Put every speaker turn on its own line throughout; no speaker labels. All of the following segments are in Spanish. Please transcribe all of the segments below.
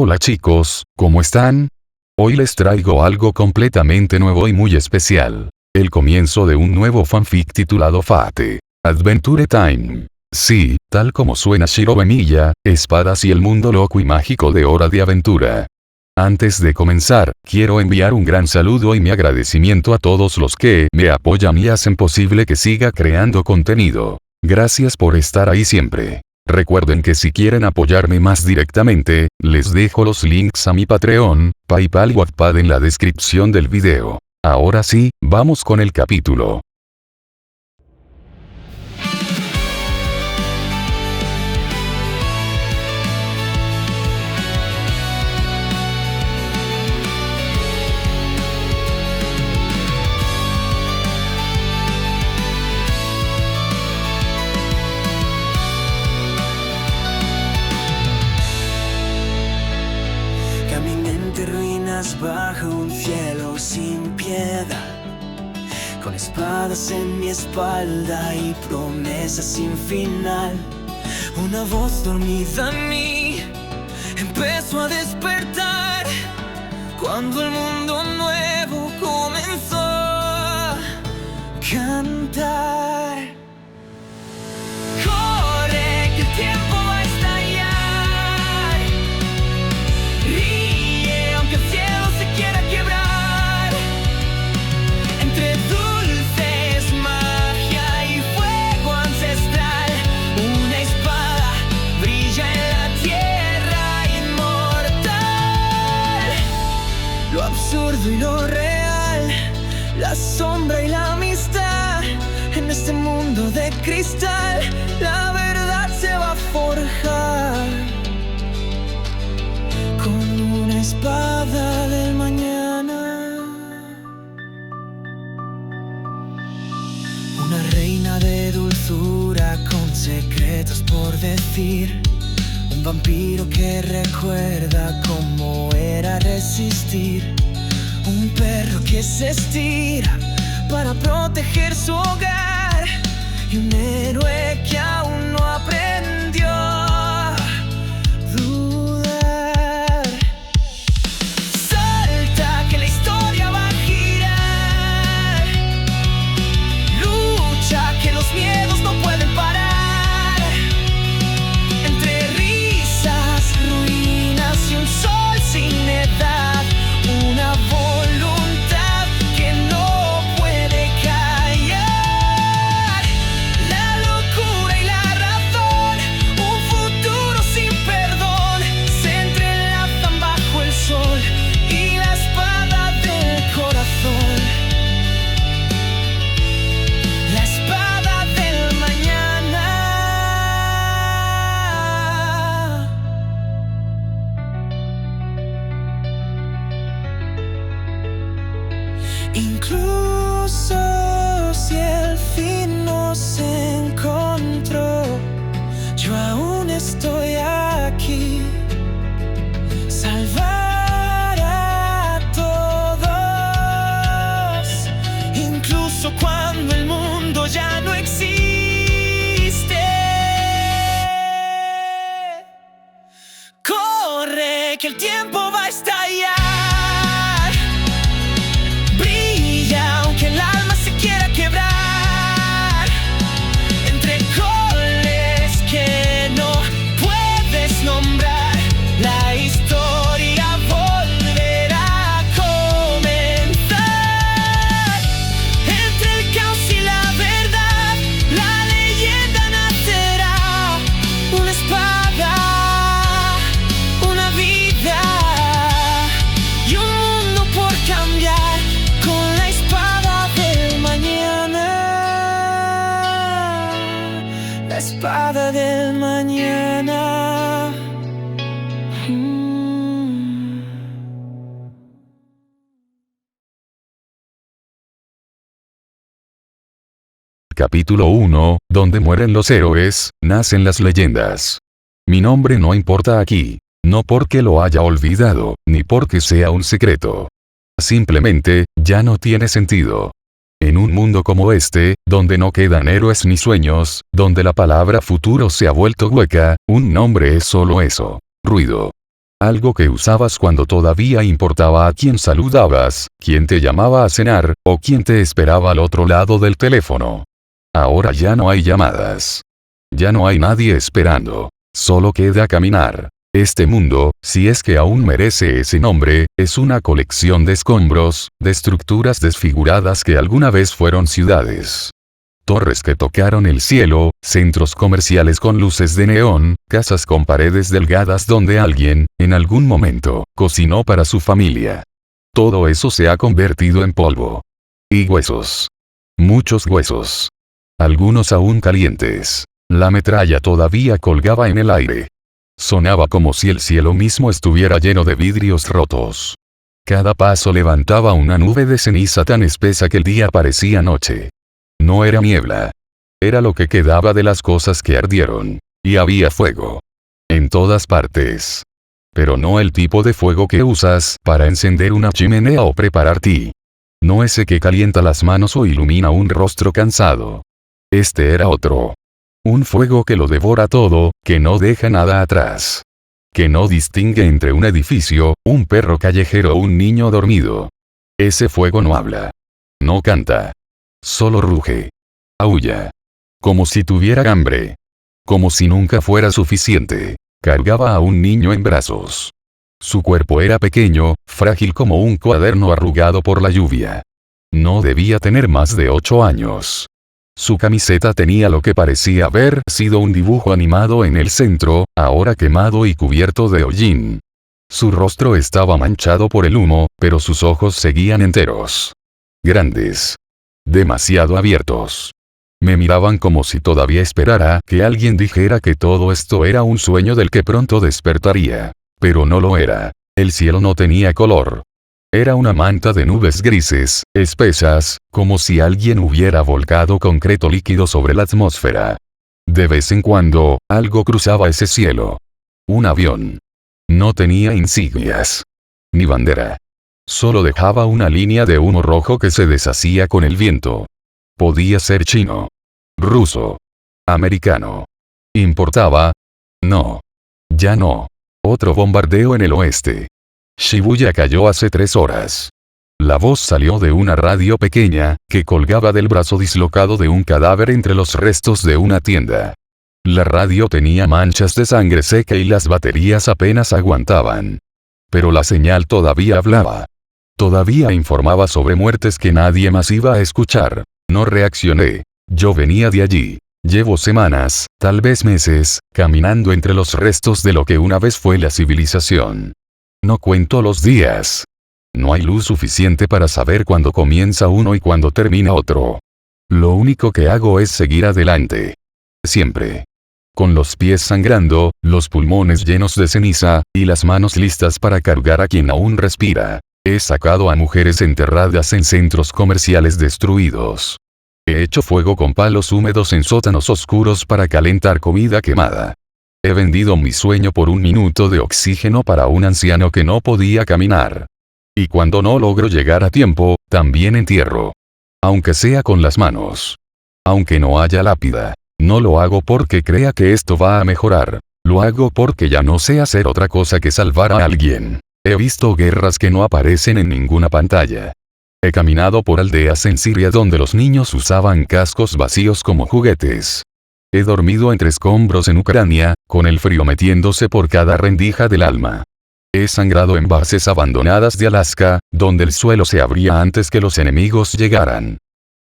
Hola chicos, ¿cómo están? Hoy les traigo algo completamente nuevo y muy especial. El comienzo de un nuevo fanfic titulado Fate Adventure Time. Sí, tal como suena Shiro Emiya, espadas y el mundo loco y mágico de Hora de Aventura. Antes de comenzar, quiero enviar un gran saludo y mi agradecimiento a todos los que me apoyan y hacen posible que siga creando contenido. Gracias por estar ahí siempre. Recuerden que si quieren apoyarme más directamente, les dejo los links a mi Patreon, PayPal y Wattpad en la descripción del video. Ahora sí, vamos con el capítulo.
Bajo un cielo sin piedad, con espadas en mi espalda y promesas sin final. Una voz dormida en mí empezó a despertar cuando el mundo nuevo comenzó a cantar. Corre, que el tiempo va a estallar. Ríe, aunque el cielo se quiera quebrar. Entre dulces, magia y fuego ancestral, una espada brilla en la tierra inmortal. Lo absurdo y lo real, la sombra y la amistad. En este mundo de cristal, la verdad se va a forjar con una espada del mañana. Una reina de dulzura con secretos por decir. Un vampiro que recuerda cómo era resistir. Un perro que se estira para proteger su hogar. Y un héroe que aún no aprendió a dudar. Salta, que la historia va a girar. Lucha, que los miedos no pueden parar. Entre risas, ruinas y un sol sin edad, una voluntad que no puede callar. La locura y la razón, un futuro sin perdón, se entrelazan bajo el sol y la espada del corazón. La espada del mañana. Incluso si el fin no se encontró, yo aún estoy aquí. Salvar a todos, incluso cuando el mundo ya no existe. Corre, que el tiempo va a estallar. Brilla, aunque el alma se quiera quebrar. Entre coles que no puedes nombrar, la historia volverá a comenzar. Entre el caos y la verdad, la leyenda nacerá. Una espada, una vida y un mundo por cambiar con la espada del mañana. La espada del mañana.
Capítulo 1, donde mueren los héroes, nacen las leyendas. Mi nombre no importa aquí. No porque lo haya olvidado, ni porque sea un secreto. Simplemente, ya no tiene sentido. En un mundo como este, donde no quedan héroes ni sueños, donde la palabra futuro se ha vuelto hueca, un nombre es solo eso. Ruido. Algo que usabas cuando todavía importaba a quién saludabas, quién te llamaba a cenar, o quién te esperaba al otro lado del teléfono. Ahora ya no hay llamadas. Ya no hay nadie esperando. Solo queda caminar. Este mundo, si es que aún merece ese nombre, es una colección de escombros, de estructuras desfiguradas que alguna vez fueron ciudades. Torres que tocaron el cielo, centros comerciales con luces de neón, casas con paredes delgadas donde alguien, en algún momento, cocinó para su familia. Todo eso se ha convertido en polvo. Y huesos. Muchos huesos. Algunos aún calientes. La metralla todavía colgaba en el aire. Sonaba como si el cielo mismo estuviera lleno de vidrios rotos. Cada paso levantaba una nube de ceniza tan espesa que el día parecía noche. No era niebla. Era lo que quedaba de las cosas que ardieron. Y había fuego. En todas partes. Pero no el tipo de fuego que usas para encender una chimenea o preparar té. No ese que calienta las manos o ilumina un rostro cansado. Este era otro. Un fuego que lo devora todo, que no deja nada atrás. Que no distingue entre un edificio, un perro callejero o un niño dormido. Ese fuego no habla. No canta. Solo ruge. Aúlla. Como si tuviera hambre. Como si nunca fuera suficiente. Cargaba a un niño en brazos. Su cuerpo era pequeño, frágil como un cuaderno arrugado por la lluvia. No debía tener más de 8 años. Su camiseta tenía lo que parecía haber sido un dibujo animado en el centro, ahora quemado y cubierto de hollín. Su rostro estaba manchado por el humo, pero sus ojos seguían enteros. Grandes. Demasiado abiertos. Me miraban como si todavía esperara que alguien dijera que todo esto era un sueño del que pronto despertaría. Pero no lo era. El cielo no tenía color. Era una manta de nubes grises, espesas, como si alguien hubiera volcado concreto líquido sobre la atmósfera. De vez en cuando, algo cruzaba ese cielo. Un avión. No tenía insignias. Ni bandera. Solo dejaba una línea de humo rojo que se deshacía con el viento. Podía ser chino. Ruso. Americano. ¿Importaba? No. Ya no. Otro bombardeo en el oeste. Shibuya cayó hace 3 horas. La voz salió de una radio pequeña, que colgaba del brazo dislocado de un cadáver entre los restos de una tienda. La radio tenía manchas de sangre seca y las baterías apenas aguantaban. Pero la señal todavía hablaba. Todavía informaba sobre muertes que nadie más iba a escuchar. No reaccioné. Yo venía de allí. Llevo semanas, tal vez meses, caminando entre los restos de lo que una vez fue la civilización. No cuento los días. No hay luz suficiente para saber cuándo comienza uno y cuándo termina otro. Lo único que hago es seguir adelante. Siempre. Con los pies sangrando, los pulmones llenos de ceniza, y las manos listas para cargar a quien aún respira. He sacado a mujeres enterradas en centros comerciales destruidos. He hecho fuego con palos húmedos en sótanos oscuros para calentar comida quemada. He vendido mi sueño por un minuto de oxígeno para un anciano que no podía caminar. Y cuando no logro llegar a tiempo, también entierro. Aunque sea con las manos. Aunque no haya lápida. No lo hago porque crea que esto va a mejorar. Lo hago porque ya no sé hacer otra cosa que salvar a alguien. He visto guerras que no aparecen en ninguna pantalla. He caminado por aldeas en Siria donde los niños usaban cascos vacíos como juguetes. He dormido entre escombros en Ucrania, con el frío metiéndose por cada rendija del alma. He sangrado en bases abandonadas de Alaska, donde el suelo se abría antes que los enemigos llegaran.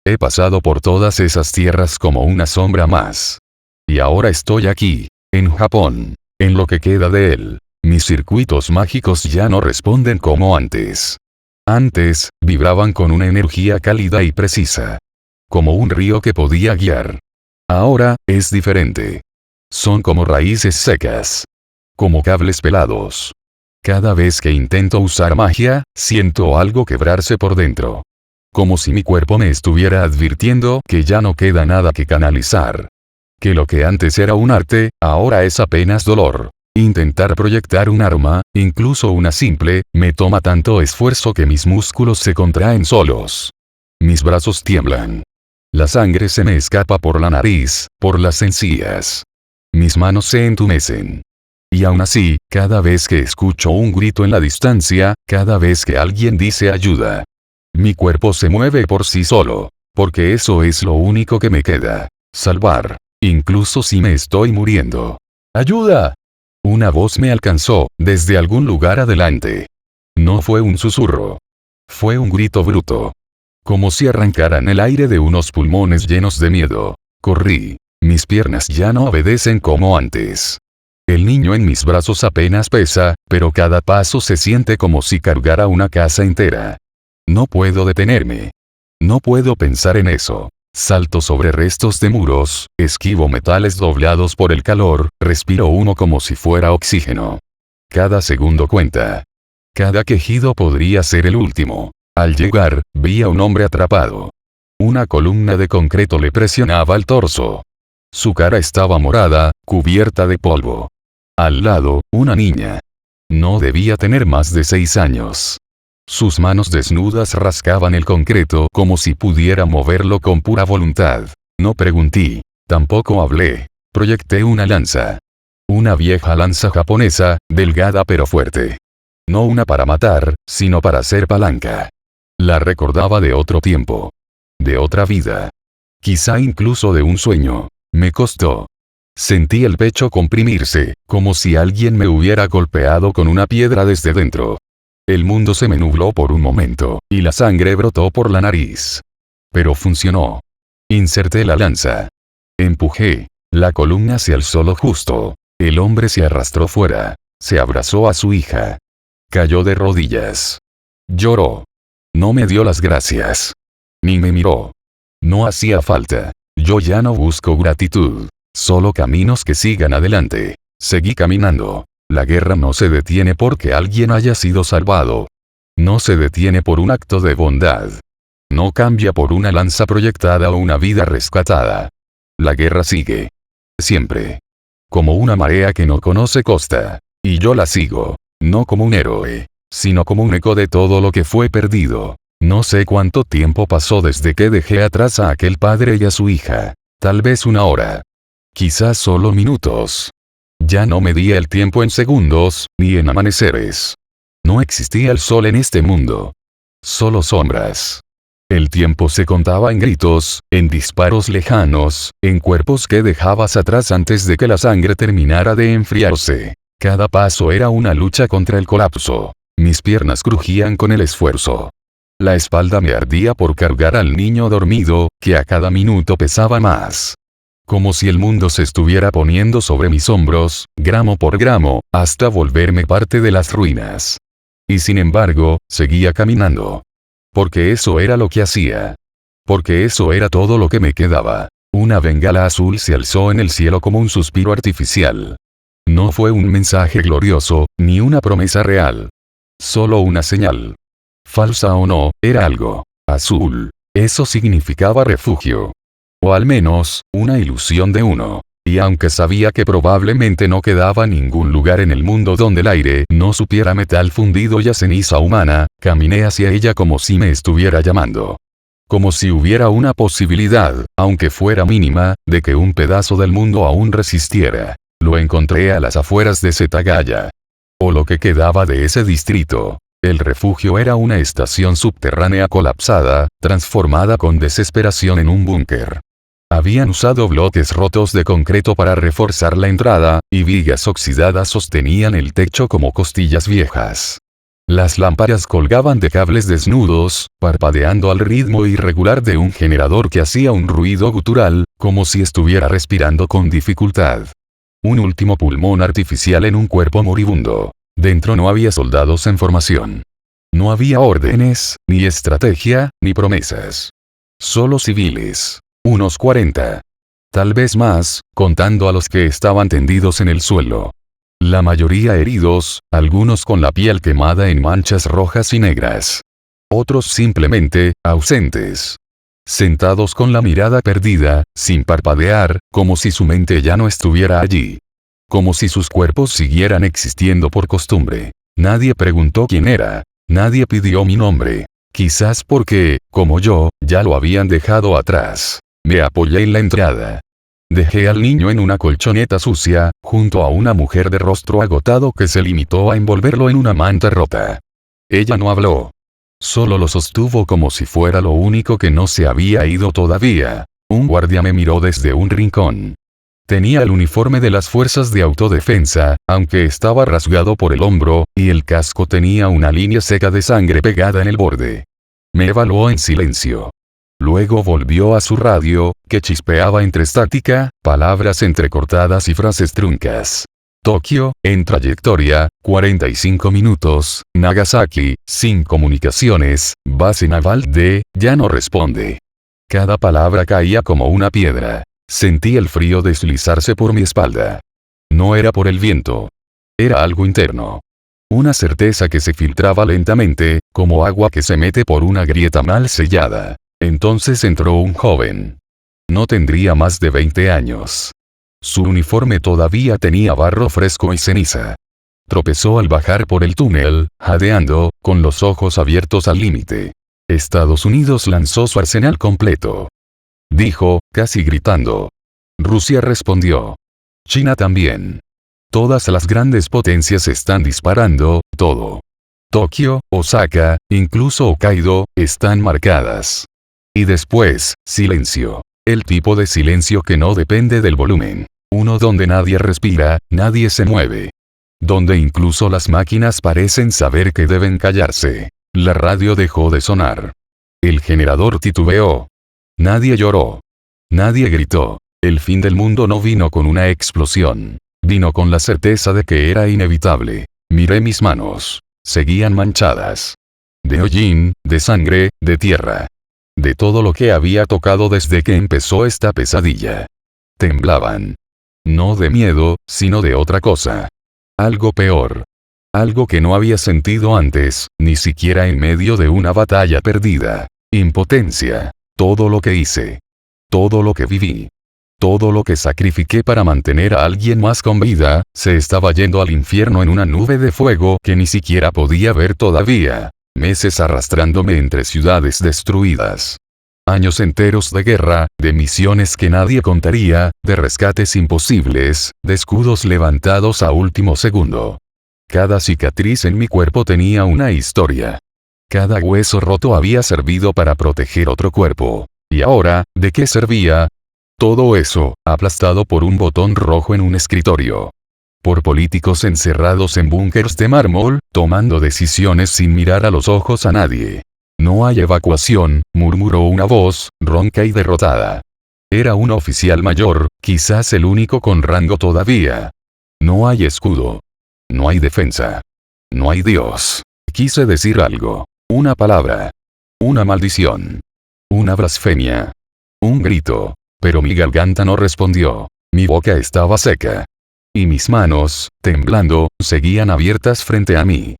He pasado por todas esas tierras como una sombra más. Y ahora estoy aquí, en Japón, en lo que queda de él. Mis circuitos mágicos ya no responden como antes. Antes, vibraban con una energía cálida y precisa. Como un río que podía guiar. Ahora, es diferente. Son como raíces secas. Como cables pelados. Cada vez que intento usar magia, siento algo quebrarse por dentro. Como si mi cuerpo me estuviera advirtiendo que ya no queda nada que canalizar. Que lo que antes era un arte, ahora es apenas dolor. Intentar proyectar un arma, incluso una simple, me toma tanto esfuerzo que mis músculos se contraen solos. Mis brazos tiemblan. La sangre se me escapa por la nariz, por las encías. Mis manos se entumecen. Y aún así, cada vez que escucho un grito en la distancia, cada vez que alguien dice ayuda, mi cuerpo se mueve por sí solo. Porque eso es lo único que me queda. Salvar. Incluso si me estoy muriendo. ¡Ayuda! Una voz me alcanzó, desde algún lugar adelante. No fue un susurro. Fue un grito bruto. Como si arrancaran el aire de unos pulmones llenos de miedo. Corrí. Mis piernas ya no obedecen como antes. El niño en mis brazos apenas pesa, pero cada paso se siente como si cargara una casa entera. No puedo detenerme. No puedo pensar en eso. Salto sobre restos de muros, esquivo metales doblados por el calor, respiro humo como si fuera oxígeno. Cada segundo cuenta. Cada quejido podría ser el último. Al llegar, vi a un hombre atrapado. Una columna de concreto le presionaba el torso. Su cara estaba morada, cubierta de polvo. Al lado, una niña. No debía tener más de 6 años. Sus manos desnudas rascaban el concreto como si pudiera moverlo con pura voluntad. No pregunté. Tampoco hablé. Proyecté una lanza. Una vieja lanza japonesa, delgada pero fuerte. No una para matar, sino para hacer palanca. La recordaba de otro tiempo. De otra vida. Quizá incluso de un sueño. Me costó. Sentí el pecho comprimirse, como si alguien me hubiera golpeado con una piedra desde dentro. El mundo se me nubló por un momento, y la sangre brotó por la nariz. Pero funcionó. Inserté la lanza. Empujé. La columna se alzó lo justo. El hombre se arrastró fuera. Se abrazó a su hija. Cayó de rodillas. Lloró. No me dio las gracias. Ni me miró. No hacía falta. Yo ya no busco gratitud. Solo caminos que sigan adelante. Seguí caminando. La guerra no se detiene porque alguien haya sido salvado. No se detiene por un acto de bondad. No cambia por una lanza proyectada o una vida rescatada. La guerra sigue. Siempre. Como una marea que no conoce costa. Y yo la sigo. No como un héroe, sino como un eco de todo lo que fue perdido. No sé cuánto tiempo pasó desde que dejé atrás a aquel padre y a su hija. Tal vez una hora. Quizás solo minutos. Ya no medía el tiempo en segundos, ni en amaneceres. No existía el sol en este mundo. Solo sombras. El tiempo se contaba en gritos, en disparos lejanos, en cuerpos que dejabas atrás antes de que la sangre terminara de enfriarse. Cada paso era una lucha contra el colapso. Mis piernas crujían con el esfuerzo. La espalda me ardía por cargar al niño dormido, que a cada minuto pesaba más. Como si el mundo se estuviera poniendo sobre mis hombros, gramo por gramo, hasta volverme parte de las ruinas. Y sin embargo, seguía caminando. Porque eso era lo que hacía. Porque eso era todo lo que me quedaba. Una bengala azul se alzó en el cielo como un suspiro artificial. No fue un mensaje glorioso, ni una promesa real. Solo una señal. Falsa o no, era algo. Azul. Eso significaba refugio. O al menos, una ilusión de uno. Y aunque sabía que probablemente no quedaba ningún lugar en el mundo donde el aire no supiera metal fundido y a ceniza humana, caminé hacia ella como si me estuviera llamando. Como si hubiera una posibilidad, aunque fuera mínima, de que un pedazo del mundo aún resistiera. Lo encontré a las afueras de Setagaya. O lo que quedaba de ese distrito. El refugio era una estación subterránea colapsada, transformada con desesperación en un búnker. Habían usado bloques rotos de concreto para reforzar la entrada, y vigas oxidadas sostenían el techo como costillas viejas. Las lámparas colgaban de cables desnudos, parpadeando al ritmo irregular de un generador que hacía un ruido gutural, como si estuviera respirando con dificultad. Un último pulmón artificial en un cuerpo moribundo. Dentro no había soldados en formación. No había órdenes, ni estrategia, ni promesas. Solo civiles. Unos 40. Tal vez más, contando a los que estaban tendidos en el suelo. La mayoría heridos, algunos con la piel quemada en manchas rojas y negras. Otros simplemente, ausentes. Sentados con la mirada perdida, sin parpadear, como si su mente ya no estuviera allí. Como si sus cuerpos siguieran existiendo por costumbre. Nadie preguntó quién era. Nadie pidió mi nombre. Quizás porque, como yo, ya lo habían dejado atrás. Me apoyé en la entrada. Dejé al niño en una colchoneta sucia, junto a una mujer de rostro agotado que se limitó a envolverlo en una manta rota. Ella no habló. Solo lo sostuvo como si fuera lo único que no se había ido todavía. Un guardia me miró desde un rincón. Tenía el uniforme de las fuerzas de autodefensa, aunque estaba rasgado por el hombro, y el casco tenía una línea seca de sangre pegada en el borde. Me evaluó en silencio. Luego volvió a su radio, que chispeaba entre estática, palabras entrecortadas y frases truncas. Tokio, en trayectoria, 45 minutos, Nagasaki, sin comunicaciones, base naval de, ya no responde. Cada palabra caía como una piedra. Sentí el frío deslizarse por mi espalda. No era por el viento. Era algo interno. Una certeza que se filtraba lentamente, como agua que se mete por una grieta mal sellada. Entonces entró un joven. No tendría más de 20 años. Su uniforme todavía tenía barro fresco y ceniza. Tropezó al bajar por el túnel, jadeando, con los ojos abiertos al límite. Estados Unidos lanzó su arsenal completo. Dijo, casi gritando. Rusia respondió. China también. Todas las grandes potencias están disparando, todo. Tokio, Osaka, incluso Hokkaido, están marcadas. Y después, silencio. El tipo de silencio que no depende del volumen. Uno donde nadie respira, nadie se mueve. Donde incluso las máquinas parecen saber que deben callarse. La radio dejó de sonar. El generador titubeó. Nadie lloró. Nadie gritó. El fin del mundo no vino con una explosión. Vino con la certeza de que era inevitable. Miré mis manos. Seguían manchadas. De hollín, de sangre, de tierra. De todo lo que había tocado desde que empezó esta pesadilla. Temblaban. No de miedo, sino de otra cosa. Algo peor. Algo que no había sentido antes, ni siquiera en medio de una batalla perdida. Impotencia. Todo lo que hice. Todo lo que viví. Todo lo que sacrifiqué para mantener a alguien más con vida, se estaba yendo al infierno en una nube de fuego que ni siquiera podía ver todavía. Meses arrastrándome entre ciudades destruidas. Años enteros de guerra, de misiones que nadie contaría, de rescates imposibles, de escudos levantados a último segundo. Cada cicatriz en mi cuerpo tenía una historia. Cada hueso roto había servido para proteger otro cuerpo. ¿Y ahora, de qué servía? Todo eso, aplastado por un botón rojo en un escritorio. Por políticos encerrados en búnkers de mármol, tomando decisiones sin mirar a los ojos a nadie. No hay evacuación, murmuró una voz, ronca y derrotada. Era un oficial mayor, quizás el único con rango todavía. No hay escudo. No hay defensa. No hay Dios. Quise decir algo. Una palabra. Una maldición. Una blasfemia. Un grito. Pero mi garganta no respondió. Mi boca estaba seca. Y mis manos, temblando, seguían abiertas frente a mí.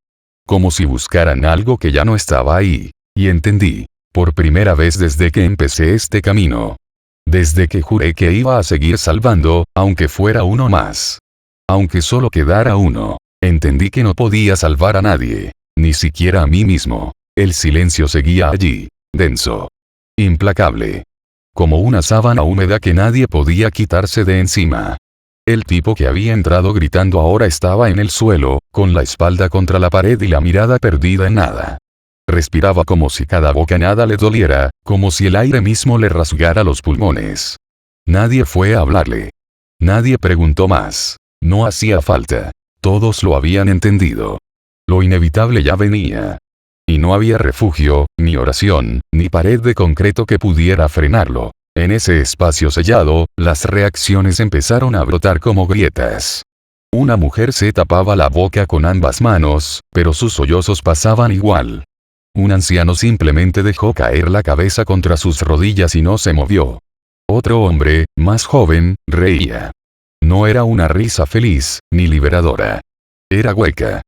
Como si buscaran algo que ya no estaba ahí. Y entendí. Por primera vez desde que empecé este camino. Desde que juré que iba a seguir salvando, aunque fuera uno más. Aunque solo quedara uno. Entendí que no podía salvar a nadie. Ni siquiera a mí mismo. El silencio seguía allí. Denso. Implacable. Como una sábana húmeda que nadie podía quitarse de encima. El tipo que había entrado gritando ahora estaba en el suelo, con la espalda contra la pared y la mirada perdida en nada. Respiraba como si cada bocanada le doliera, como si el aire mismo le rasgara los pulmones. Nadie fue a hablarle. Nadie preguntó más. No hacía falta. Todos lo habían entendido. Lo inevitable ya venía. Y no había refugio, ni oración, ni pared de concreto que pudiera frenarlo. En ese espacio sellado, las reacciones empezaron a brotar como grietas. Una mujer se tapaba la boca con ambas manos, pero sus sollozos pasaban igual. Un anciano simplemente dejó caer la cabeza contra sus rodillas y no se movió. Otro hombre, más joven, reía. No era una risa feliz, ni liberadora. Era hueca.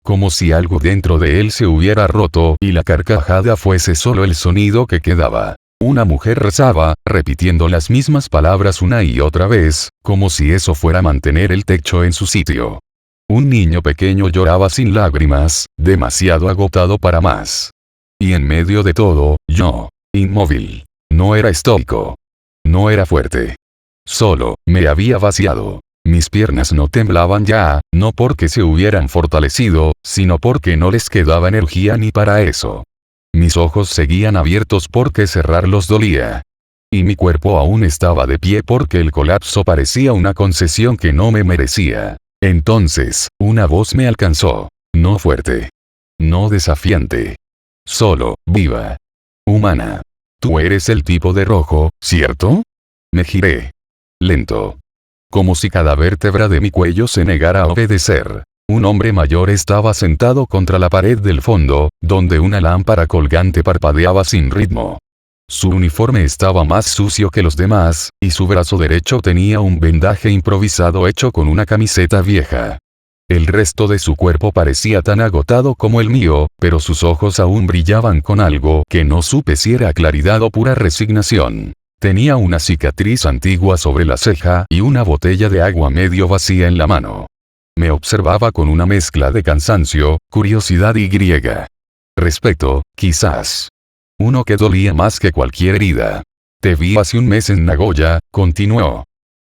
Como si algo dentro de él se hubiera roto y la carcajada fuese solo el sonido que quedaba. Una mujer rezaba, repitiendo las mismas palabras una y otra vez, como si eso fuera a mantener el techo en su sitio. Un niño pequeño lloraba sin lágrimas, demasiado agotado para más. Y en medio de todo, yo, inmóvil. No era estoico. No era fuerte. Solo, me había vaciado. Mis piernas no temblaban ya, no porque se hubieran fortalecido, sino porque no les quedaba energía ni para eso. Mis ojos seguían abiertos porque cerrarlos dolía. Y mi cuerpo aún estaba de pie porque el colapso parecía una concesión que no me merecía. Entonces, una voz me alcanzó. No fuerte. No desafiante. Solo, viva. Humana. Tú eres el tipo de rojo, ¿cierto? Me giré. Lento. Como si cada vértebra de mi cuello se negara a obedecer. Un hombre mayor estaba sentado contra la pared del fondo, donde una lámpara colgante parpadeaba sin ritmo. Su uniforme estaba más sucio que los demás, y su brazo derecho tenía un vendaje improvisado hecho con una camiseta vieja. El resto de su cuerpo parecía tan agotado como el mío, pero sus ojos aún brillaban con algo que no supe si era claridad o pura resignación. Tenía una cicatriz antigua sobre la ceja y una botella de agua medio vacía en la mano. Me observaba con una mezcla de cansancio, curiosidad y respeto, quizás. Uno que dolía más que cualquier herida. Te vi hace un mes en Nagoya, continuó.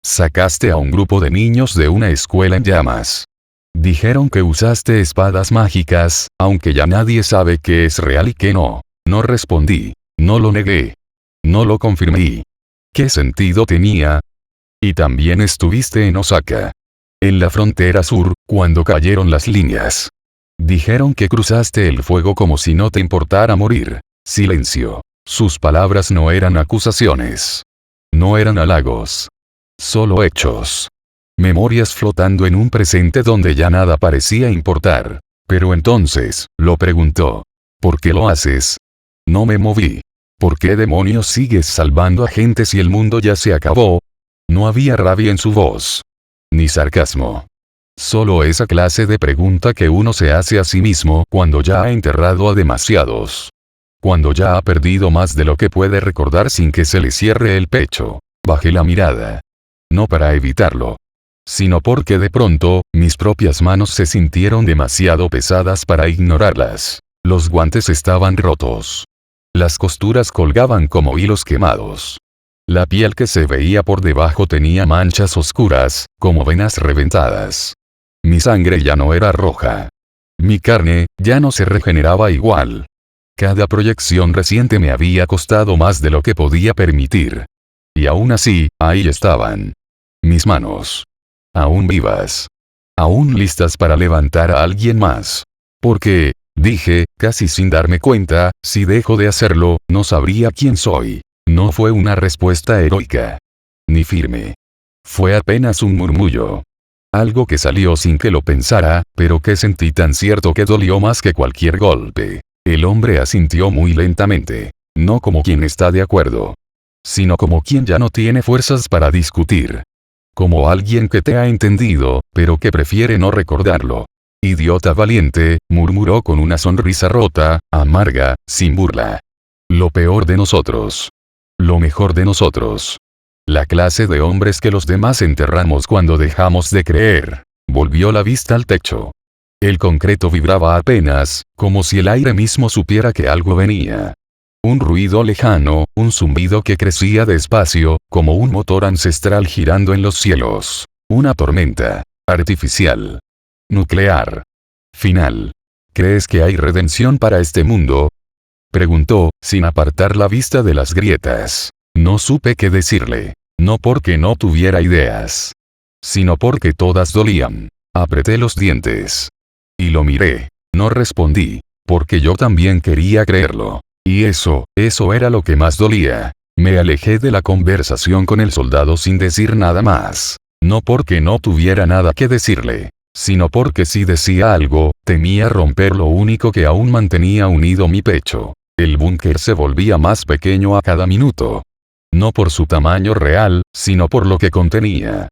Sacaste a un grupo de niños de una escuela en llamas. Dijeron que usaste espadas mágicas, aunque ya nadie sabe qué es real y qué no. No respondí. No lo negué. No lo confirmé. ¿Qué sentido tenía? Y también estuviste en Osaka. En la frontera sur, cuando cayeron las líneas. Dijeron que cruzaste el fuego como si no te importara morir. Silencio. Sus palabras no eran acusaciones. No eran halagos. Solo hechos. Memorias flotando en un presente donde ya nada parecía importar. Pero entonces, lo preguntó. ¿Por qué lo haces? No me moví. ¿Por qué demonios sigues salvando a gente si el mundo ya se acabó? No había rabia en su voz. Ni sarcasmo. Solo esa clase de pregunta que uno se hace a sí mismo cuando ya ha enterrado a demasiados. Cuando ya ha perdido más de lo que puede recordar sin que se le cierre el pecho. Bajé la mirada. No para evitarlo. Sino porque de pronto, mis propias manos se sintieron demasiado pesadas para ignorarlas. Los guantes estaban rotos. Las costuras colgaban como hilos quemados. La piel que se veía por debajo tenía manchas oscuras, como venas reventadas. Mi sangre ya no era roja. Mi carne, ya no se regeneraba igual. Cada proyección reciente me había costado más de lo que podía permitir. Y aún así, ahí estaban. Mis manos. Aún vivas. Aún listas para levantar a alguien más. Porque, dije, casi sin darme cuenta, si dejo de hacerlo, no sabría quién soy. No fue una respuesta heroica. Ni firme. Fue apenas un murmullo. Algo que salió sin que lo pensara, pero que sentí tan cierto que dolió más que cualquier golpe. El hombre asintió muy lentamente. No como quien está de acuerdo. Sino como quien ya no tiene fuerzas para discutir. Como alguien que te ha entendido, pero que prefiere no recordarlo. Idiota valiente, murmuró con una sonrisa rota, amarga, sin burla. Lo peor de nosotros. Lo mejor de nosotros. La clase de hombres que los demás enterramos cuando dejamos de creer. Volvió la vista al techo. El concreto vibraba apenas, como si el aire mismo supiera que algo venía. Un ruido lejano, un zumbido que crecía despacio, como un motor ancestral girando en los cielos. Una tormenta. Artificial. Nuclear. Final. ¿Crees que hay redención para este mundo? Preguntó, sin apartar la vista de las grietas. No supe qué decirle. No porque no tuviera ideas. Sino porque todas dolían. Apreté los dientes. Y lo miré. No respondí. Porque yo también quería creerlo. Y eso era lo que más dolía. Me alejé de la conversación con el soldado sin decir nada más. No porque no tuviera nada que decirle. Sino porque si decía algo, temía romper lo único que aún mantenía unido mi pecho. El búnker se volvía más pequeño a cada minuto. No por su tamaño real, sino por lo que contenía.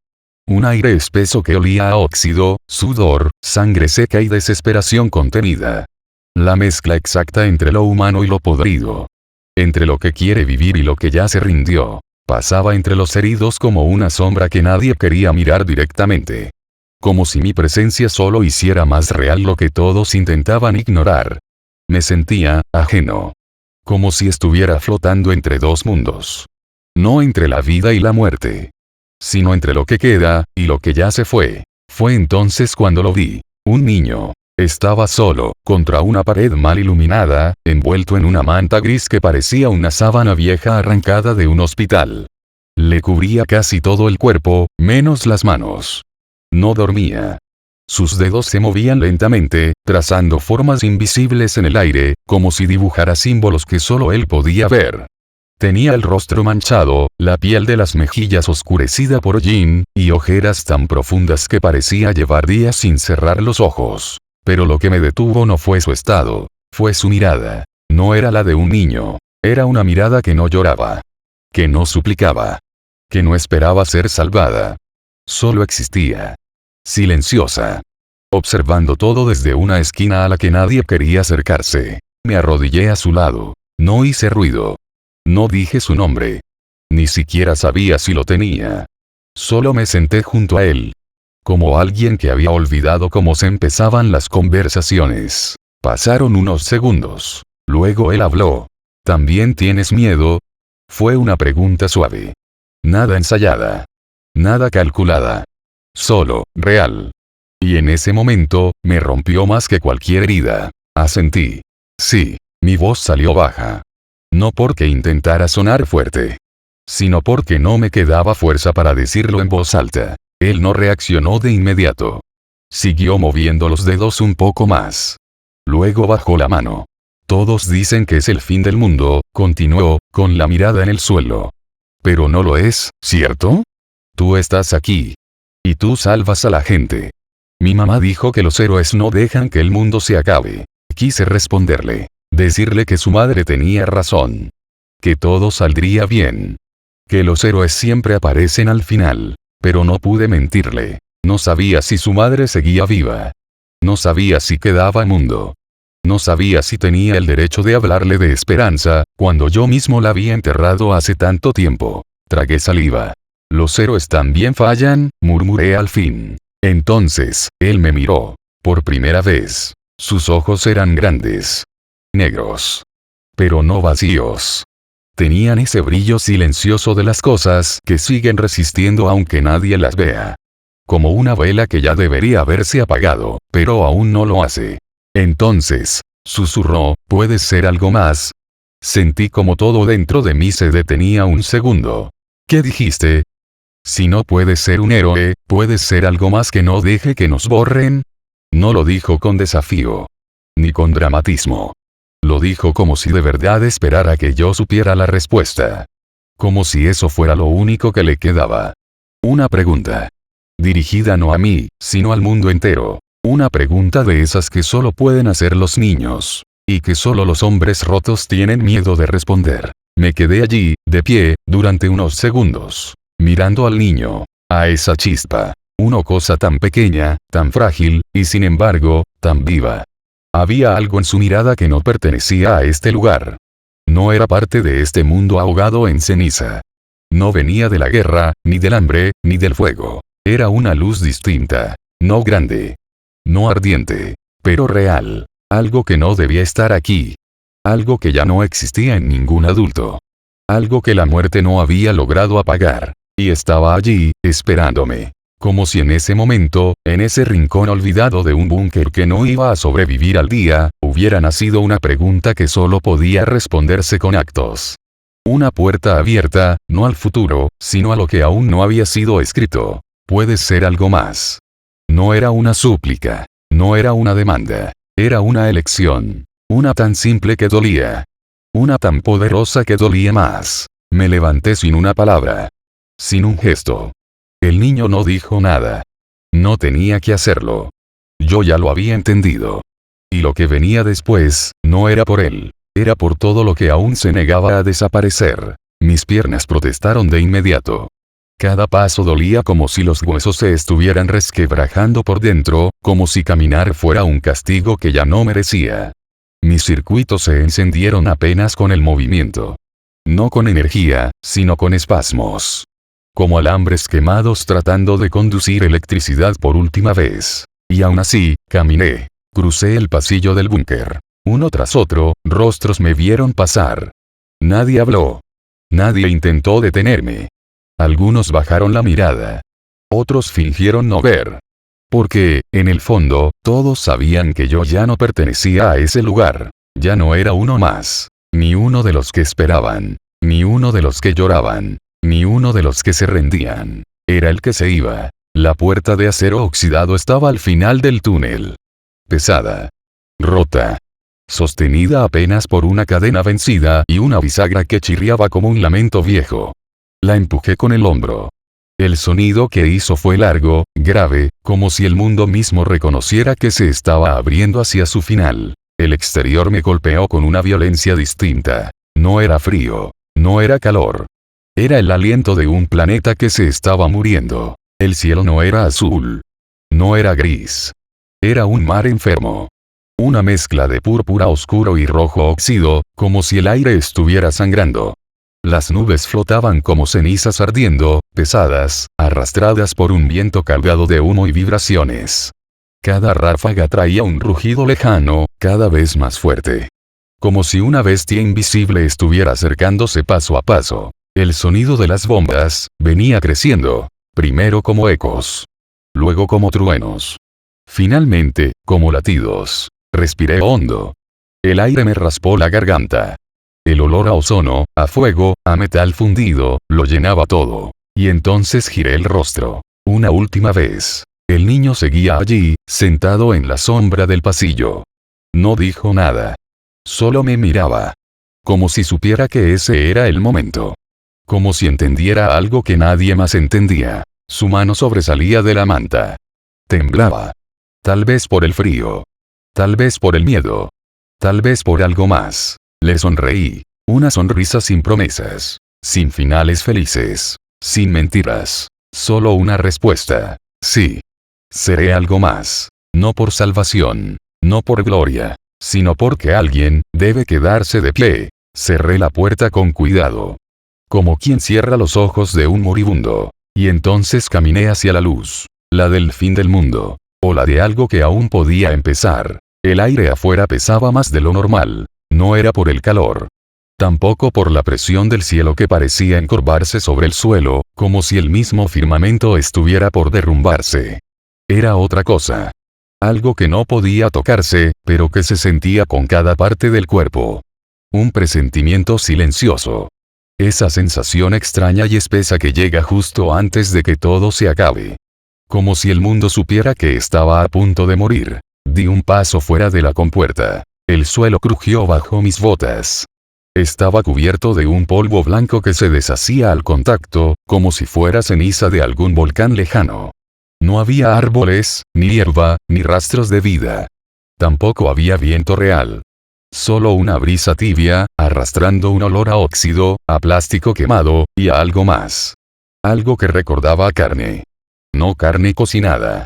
Un aire espeso que olía a óxido, sudor, sangre seca y desesperación contenida. La mezcla exacta entre lo humano y lo podrido. Entre lo que quiere vivir y lo que ya se rindió. Pasaba entre los heridos como una sombra que nadie quería mirar directamente. Como si mi presencia solo hiciera más real lo que todos intentaban ignorar. Me sentía ajeno. Como si estuviera flotando entre dos mundos. No entre la vida y la muerte. sino entre lo que queda, y lo que ya se fue. Fue entonces cuando lo vi. Un niño. Estaba solo, contra una pared mal iluminada, envuelto en una manta gris que parecía una sábana vieja arrancada de un hospital. Le cubría casi todo el cuerpo, menos las manos. No dormía. Sus dedos se movían lentamente, trazando formas invisibles en el aire, como si dibujara símbolos que solo él podía ver. Tenía el rostro manchado, la piel de las mejillas oscurecida por hollín, y ojeras tan profundas que parecía llevar días sin cerrar los ojos. Pero lo que me detuvo no fue su estado, fue su mirada. No era la de un niño. Era una mirada que no lloraba. Que no suplicaba. Que no esperaba ser salvada. Solo existía. Silenciosa. Observando todo desde una esquina a la que nadie quería acercarse. Me arrodillé a su lado. No hice ruido. No dije su nombre. Ni siquiera sabía si lo tenía. Solo me senté junto a él. Como alguien que había olvidado cómo se empezaban las conversaciones. Pasaron unos segundos. Luego él habló. ¿También tienes miedo? Fue una pregunta suave. Nada ensayada. Nada calculada. Solo, real. Y en ese momento, me rompió más que cualquier herida. Asentí. Sí. Mi voz salió baja. No porque intentara sonar fuerte. Sino porque no me quedaba fuerza para decirlo en voz alta. Él no reaccionó de inmediato. Siguió moviendo los dedos un poco más. Luego bajó la mano. Todos dicen que es el fin del mundo, continuó, con la mirada en el suelo. Pero no lo es, ¿cierto? Tú estás aquí. Y tú salvas a la gente. Mi mamá dijo que los héroes no dejan que el mundo se acabe. Quise responderle. Decirle que su madre tenía razón. Que todo saldría bien. Que los héroes siempre aparecen al final. Pero no pude mentirle. No sabía si su madre seguía viva. No sabía si quedaba mundo. No sabía si tenía el derecho de hablarle de esperanza, cuando yo mismo la había enterrado hace tanto tiempo. Tragué saliva. Los héroes también fallan, murmuré al fin. Entonces, él me miró. Por primera vez. Sus ojos eran grandes. Negros. Pero no vacíos. Tenían ese brillo silencioso de las cosas que siguen resistiendo aunque nadie las vea. Como una vela que ya debería haberse apagado, pero aún no lo hace. Entonces, susurró, ¿puedes ser algo más? Sentí como todo dentro de mí se detenía un segundo. ¿Qué dijiste? Si no puedes ser un héroe, ¿puedes ser algo más que no deje que nos borren? No lo dijo con desafío. Ni con dramatismo. Lo dijo como si de verdad esperara que yo supiera la respuesta. Como si eso fuera lo único que le quedaba. Una pregunta. Dirigida no a mí, sino al mundo entero. Una pregunta de esas que solo pueden hacer los niños. Y que solo los hombres rotos tienen miedo de responder. Me quedé allí, de pie, durante unos segundos. Mirando al niño. A esa chispa. Una cosa tan pequeña, tan frágil, y sin embargo, tan viva. Había algo en su mirada que no pertenecía a este lugar. No era parte de este mundo ahogado en ceniza. No venía de la guerra, ni del hambre, ni del fuego. Era una luz distinta. No grande. No ardiente. Pero real. Algo que no debía estar aquí. Algo que ya no existía en ningún adulto. Algo que la muerte no había logrado apagar. Y estaba allí, esperándome. Como si en ese momento, en ese rincón olvidado de un búnker que no iba a sobrevivir al día, hubiera nacido una pregunta que solo podía responderse con actos. Una puerta abierta, no al futuro, sino a lo que aún no había sido escrito. Puedes ser algo más. No era una súplica. No era una demanda. Era una elección. Una tan simple que dolía. Una tan poderosa que dolía más. Me levanté sin una palabra. Sin un gesto. El niño no dijo nada. No tenía que hacerlo. Yo ya lo había entendido. Y lo que venía después, no era por él. Era por todo lo que aún se negaba a desaparecer. Mis piernas protestaron de inmediato. Cada paso dolía como si los huesos se estuvieran resquebrajando por dentro, como si caminar fuera un castigo que ya no merecía. Mis circuitos se encendieron apenas con el movimiento. No con energía, sino con espasmos. Como alambres quemados tratando de conducir electricidad por última vez. Y aún así, caminé. Crucé el pasillo del búnker. Uno tras otro, rostros me vieron pasar. Nadie habló. Nadie intentó detenerme. Algunos bajaron la mirada. Otros fingieron no ver. Porque, en el fondo, todos sabían que yo ya no pertenecía a ese lugar. Ya no era uno más. Ni uno de los que esperaban. Ni uno de los que lloraban. Ni uno de los que se rendían. Era el que se iba. La puerta de acero oxidado estaba al final del túnel. Pesada. Rota. Sostenida apenas por una cadena vencida y una bisagra que chirriaba como un lamento viejo. La empujé con el hombro. El sonido que hizo fue largo, grave, como si el mundo mismo reconociera que se estaba abriendo hacia su final. El exterior me golpeó con una violencia distinta. No era frío. No era calor. Era el aliento de un planeta que se estaba muriendo. El cielo no era azul. No era gris. Era un mar enfermo. Una mezcla de púrpura oscuro y rojo óxido, como si el aire estuviera sangrando. Las nubes flotaban como cenizas ardiendo, pesadas, arrastradas por un viento cargado de humo y vibraciones. Cada ráfaga traía un rugido lejano, cada vez más fuerte. Como si una bestia invisible estuviera acercándose paso a paso. El sonido de las bombas venía creciendo, primero como ecos. Luego como truenos. Finalmente, como latidos. Respiré hondo. El aire me raspó la garganta. El olor a ozono, a fuego, a metal fundido, lo llenaba todo. Y entonces giré el rostro. Una última vez. El niño seguía allí, sentado en la sombra del pasillo. No dijo nada. Solo me miraba. Como si supiera que ese era el momento. Como si entendiera algo que nadie más entendía. Su mano sobresalía de la manta. Temblaba. Tal vez por el frío. Tal vez por el miedo. Tal vez por algo más. Le sonreí. Una sonrisa sin promesas. Sin finales felices. Sin mentiras. Solo una respuesta. Sí. Seré algo más. No por salvación. No por gloria. Sino porque alguien debe quedarse de pie. Cerré la puerta con cuidado. Como quien cierra los ojos de un moribundo. Y entonces caminé hacia la luz. La del fin del mundo. O la de algo que aún podía empezar. El aire afuera pesaba más de lo normal. No era por el calor. Tampoco por la presión del cielo que parecía encorvarse sobre el suelo, como si el mismo firmamento estuviera por derrumbarse. Era otra cosa. Algo que no podía tocarse, pero que se sentía con cada parte del cuerpo. Un presentimiento silencioso. Esa sensación extraña y espesa que llega justo antes de que todo se acabe. Como si el mundo supiera que estaba a punto de morir. Di un paso fuera de la compuerta. El suelo crujió bajo mis botas. Estaba cubierto de un polvo blanco que se deshacía al contacto, como si fuera ceniza de algún volcán lejano. No había árboles, ni hierba, ni rastros de vida. Tampoco había viento real. Solo una brisa tibia, arrastrando un olor a óxido, a plástico quemado, y a algo más. Algo que recordaba a carne. No carne cocinada.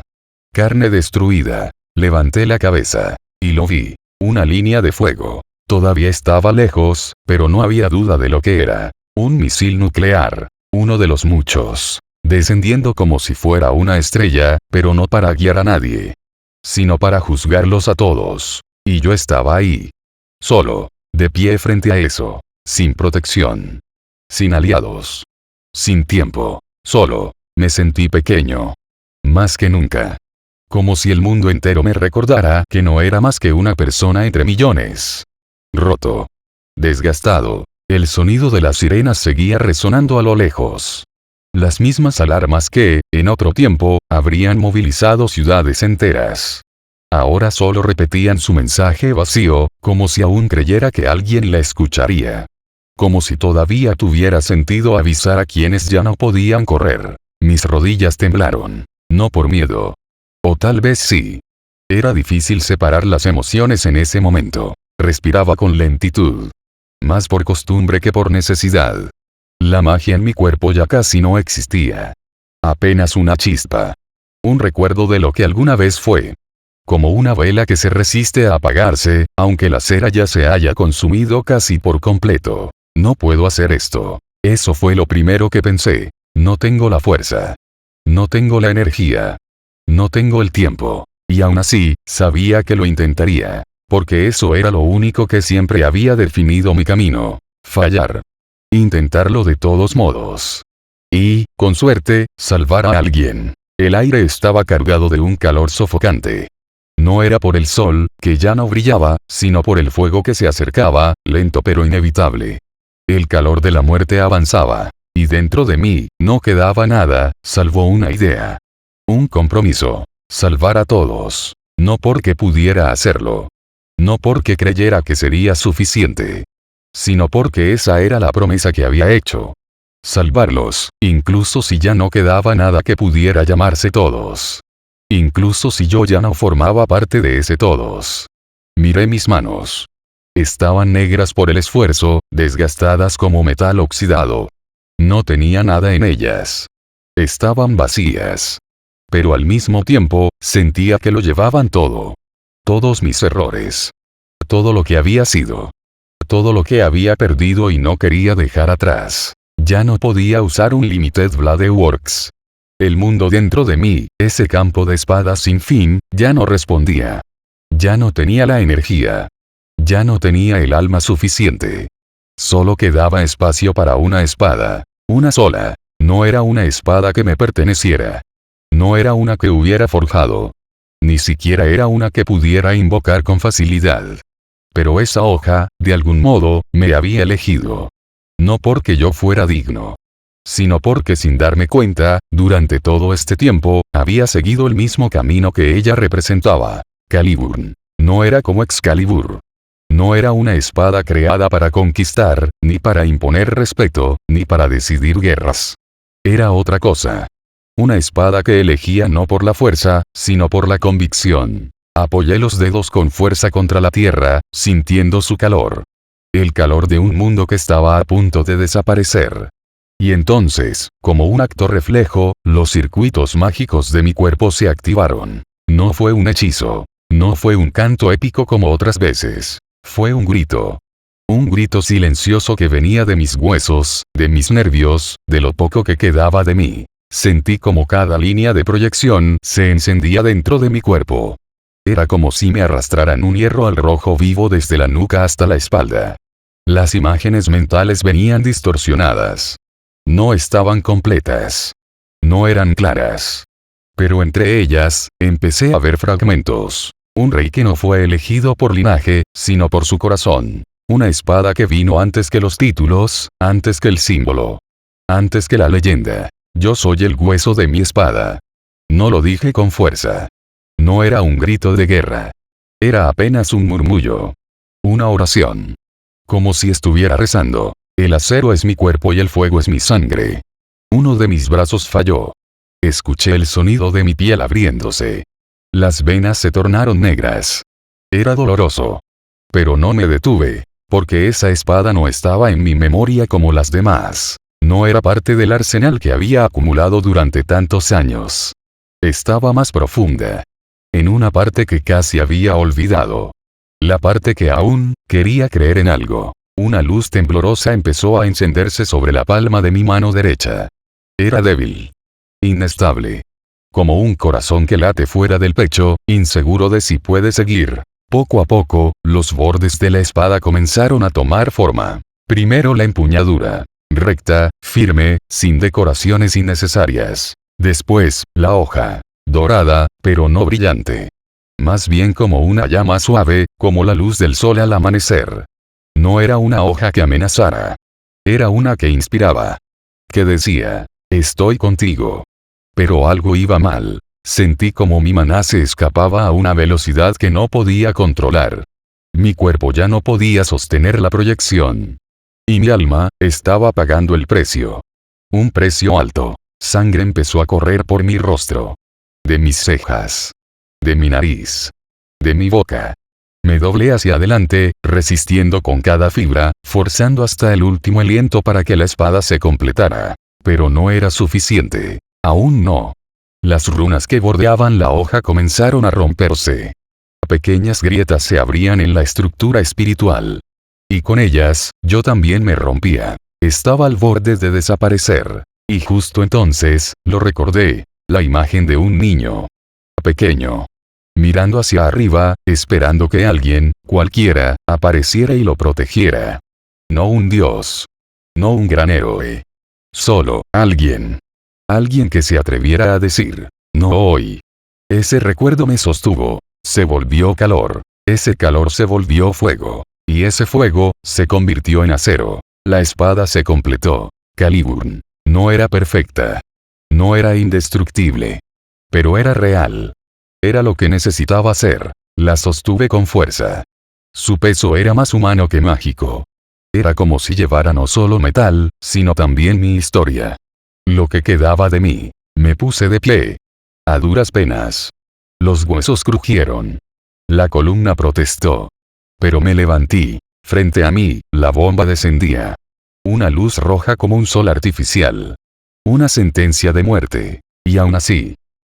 Carne destruida. Levanté la cabeza. Y lo vi. Una línea de fuego. Todavía estaba lejos, pero no había duda de lo que era. Un misil nuclear. Uno de los muchos. Descendiendo como si fuera una estrella, pero no para guiar a nadie. Sino para juzgarlos a todos. Y yo estaba ahí. Solo. De pie frente a eso. Sin protección. Sin aliados. Sin tiempo. Solo. Me sentí pequeño. Más que nunca. Como si el mundo entero me recordara que no era más que una persona entre millones. Roto. Desgastado. El sonido de las sirenas seguía resonando a lo lejos. Las mismas alarmas que, en otro tiempo, habrían movilizado ciudades enteras. Ahora solo repetían su mensaje vacío, como si aún creyera que alguien la escucharía. Como si todavía tuviera sentido avisar a quienes ya no podían correr. Mis rodillas temblaron. No por miedo. O tal vez sí. Era difícil separar las emociones en ese momento. Respiraba con lentitud. Más por costumbre que por necesidad. La magia en mi cuerpo ya casi no existía. Apenas una chispa. Un recuerdo de lo que alguna vez fue. Como una vela que se resiste a apagarse, aunque la cera ya se haya consumido casi por completo. No puedo hacer esto. Eso fue lo primero que pensé. No tengo la fuerza. No tengo la energía. No tengo el tiempo. Y aún así, sabía que lo intentaría. Porque eso era lo único que siempre había definido mi camino. Fallar. Intentarlo de todos modos. Y, con suerte, salvar a alguien. El aire estaba cargado de un calor sofocante. No era por el sol, que ya no brillaba, sino por el fuego que se acercaba, lento pero inevitable. El calor de la muerte avanzaba. Y dentro de mí, no quedaba nada, salvo una idea. Un compromiso. Salvar a todos. No porque pudiera hacerlo. No porque creyera que sería suficiente. Sino porque esa era la promesa que había hecho. Salvarlos, incluso si ya no quedaba nada que pudiera llamarse todos. Incluso si yo ya no formaba parte de ese todos. Miré mis manos. Estaban negras por el esfuerzo, desgastadas como metal oxidado. No tenía nada en ellas. Estaban vacías. Pero al mismo tiempo, sentía que lo llevaban todo. Todos mis errores. Todo lo que había sido. Todo lo que había perdido y no quería dejar atrás. Ya no podía usar un Limited Blade Works. El mundo dentro de mí, ese campo de espadas sin fin, ya no respondía. Ya no tenía la energía. Ya no tenía el alma suficiente. Solo quedaba espacio para una espada. Una sola. No era una espada que me perteneciera. No era una que hubiera forjado. Ni siquiera era una que pudiera invocar con facilidad. Pero esa hoja, de algún modo, me había elegido. No porque yo fuera digno. Sino porque sin darme cuenta, durante todo este tiempo, había seguido el mismo camino que ella representaba. Caliburn. No era como Excalibur. No era una espada creada para conquistar, ni para imponer respeto, ni para decidir guerras. Era otra cosa. Una espada que elegía no por la fuerza, sino por la convicción. Apoyé los dedos con fuerza contra la tierra, sintiendo su calor. El calor de un mundo que estaba a punto de desaparecer. Y entonces, como un acto reflejo, los circuitos mágicos de mi cuerpo se activaron. No fue un hechizo. No fue un canto épico como otras veces. Fue un grito. Un grito silencioso que venía de mis huesos, de mis nervios, de lo poco que quedaba de mí. Sentí como cada línea de proyección se encendía dentro de mi cuerpo. Era como si me arrastraran un hierro al rojo vivo desde la nuca hasta la espalda. Las imágenes mentales venían distorsionadas. No estaban completas. No eran claras. Pero entre ellas, empecé a ver fragmentos. Un rey que no fue elegido por linaje, sino por su corazón. Una espada que vino antes que los títulos, antes que el símbolo. Antes que la leyenda. Yo soy el hueso de mi espada. No lo dije con fuerza. No era un grito de guerra. Era apenas un murmullo. Una oración. Como si estuviera rezando. El acero es mi cuerpo y el fuego es mi sangre. Uno de mis brazos falló. Escuché el sonido de mi piel abriéndose. Las venas se tornaron negras. Era doloroso. Pero no me detuve, porque esa espada no estaba en mi memoria como las demás. No era parte del arsenal que había acumulado durante tantos años. Estaba más profunda. En una parte que casi había olvidado. La parte que aún quería creer en algo. Una luz temblorosa empezó a encenderse sobre la palma de mi mano derecha. Era débil. Inestable. Como un corazón que late fuera del pecho, inseguro de si puede seguir. Poco a poco, los bordes de la espada comenzaron a tomar forma. Primero la empuñadura. Recta, firme, sin decoraciones innecesarias. Después, la hoja. Dorada, pero no brillante. Más bien como una llama suave, como la luz del sol al amanecer. No era una hoja que amenazara. Era una que inspiraba. Que decía, estoy contigo. Pero algo iba mal. Sentí como mi maná se escapaba a una velocidad que no podía controlar. Mi cuerpo ya no podía sostener la proyección. Y mi alma estaba pagando el precio. Un precio alto. Sangre empezó a correr por mi rostro. De mis cejas. De mi nariz. De mi boca. Me doblé hacia adelante, resistiendo con cada fibra, forzando hasta el último aliento para que la espada se completara. Pero no era suficiente. Aún no. Las runas que bordeaban la hoja comenzaron a romperse. Pequeñas grietas se abrían en la estructura espiritual. Y con ellas, yo también me rompía. Estaba al borde de desaparecer. Y justo entonces, lo recordé, la imagen de un niño. Pequeño. Mirando hacia arriba, esperando que alguien, cualquiera, apareciera y lo protegiera. No un dios. No un gran héroe. Solo, alguien. Alguien que se atreviera a decir, no hoy. Ese recuerdo me sostuvo. Se volvió calor. Ese calor se volvió fuego. Y ese fuego, se convirtió en acero. La espada se completó. Caliburn. No era perfecta. No era indestructible. Pero era real. Era lo que necesitaba ser. La sostuve con fuerza. Su peso era más humano que mágico. Era como si llevara no solo metal, sino también mi historia. Lo que quedaba de mí. Me puse de pie. A duras penas. Los huesos crujieron. La columna protestó. Pero me levanté. Frente a mí, la bomba descendía. Una luz roja como un sol artificial. Una sentencia de muerte. Y aún así.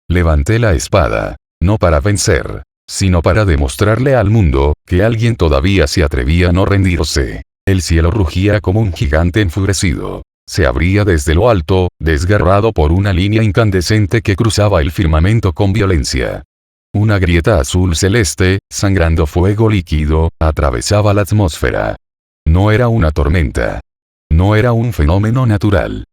Levanté la espada. No para vencer, sino para demostrarle al mundo, que alguien todavía se atrevía a no rendirse. El cielo rugía como un gigante enfurecido. Se abría desde lo alto, desgarrado por una línea incandescente que cruzaba el firmamento con violencia. Una grieta azul celeste, sangrando fuego líquido, atravesaba la atmósfera. No era una tormenta. No era un fenómeno natural.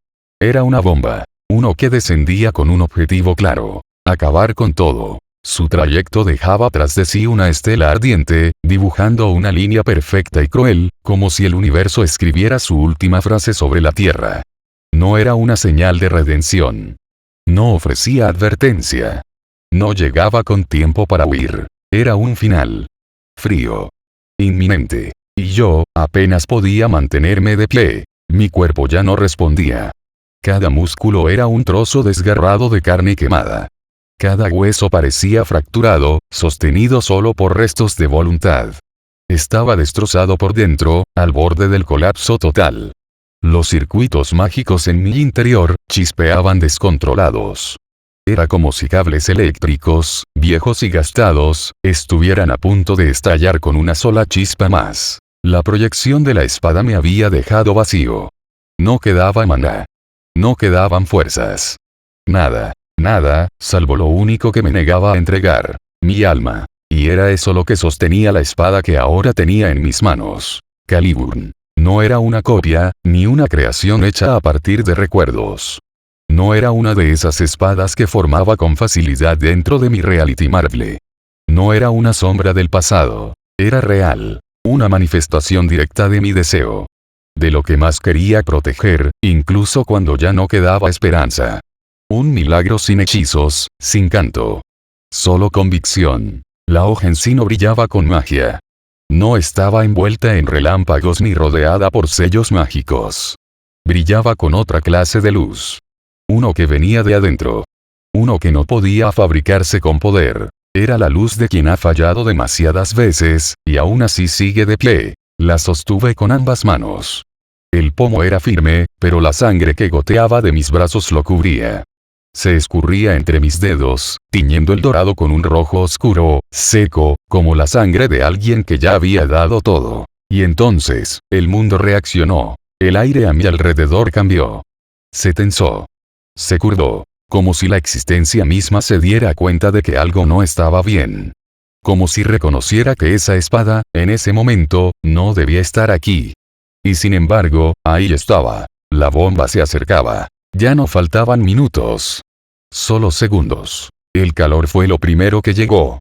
Era una bomba. Uno que descendía con un objetivo claro. Acabar con todo. Su trayecto dejaba tras de sí una estela ardiente, dibujando una línea perfecta y cruel, como si el universo escribiera su última frase sobre la Tierra. No era una señal de redención. No ofrecía advertencia. No llegaba con tiempo para huir. Era un final. Frío. Inminente. Y yo, apenas podía mantenerme de pie. Mi cuerpo ya no respondía. Cada músculo era un trozo desgarrado de carne quemada. Cada hueso parecía fracturado, sostenido solo por restos de voluntad. Estaba destrozado por dentro, al borde del colapso total. Los circuitos mágicos en mi interior, chispeaban descontrolados. Era como si cables eléctricos, viejos y gastados, estuvieran a punto de estallar con una sola chispa más. La proyección de la espada me había dejado vacío. No quedaba maná. No quedaban fuerzas. Nada. Nada, salvo lo único que me negaba a entregar, mi alma. Y era eso lo que sostenía la espada que ahora tenía en mis manos. Caliburn. No era una copia, ni una creación hecha a partir de recuerdos. No era una de esas espadas que formaba con facilidad dentro de mi reality Marvel. No era una sombra del pasado. Era real. Una manifestación directa de mi deseo. De lo que más quería proteger, incluso cuando ya no quedaba esperanza. Un milagro sin hechizos, sin canto. Solo convicción. La hoja en sí no brillaba con magia. No estaba envuelta en relámpagos ni rodeada por sellos mágicos. Brillaba con otra clase de luz. Uno que venía de adentro. Uno que no podía fabricarse con poder. Era la luz de quien ha fallado demasiadas veces, y aún así sigue de pie. La sostuve con ambas manos. El pomo era firme, pero la sangre que goteaba de mis brazos lo cubría. Se escurría entre mis dedos, tiñendo el dorado con un rojo oscuro, seco, como la sangre de alguien que ya había dado todo. Y entonces, el mundo reaccionó. El aire a mi alrededor cambió. Se tensó. Se curvó. Como si la existencia misma se diera cuenta de que algo no estaba bien. Como si reconociera que esa espada, en ese momento, no debía estar aquí. Y sin embargo, ahí estaba. La bomba se acercaba. Ya no faltaban minutos. Solo segundos. El calor fue lo primero que llegó.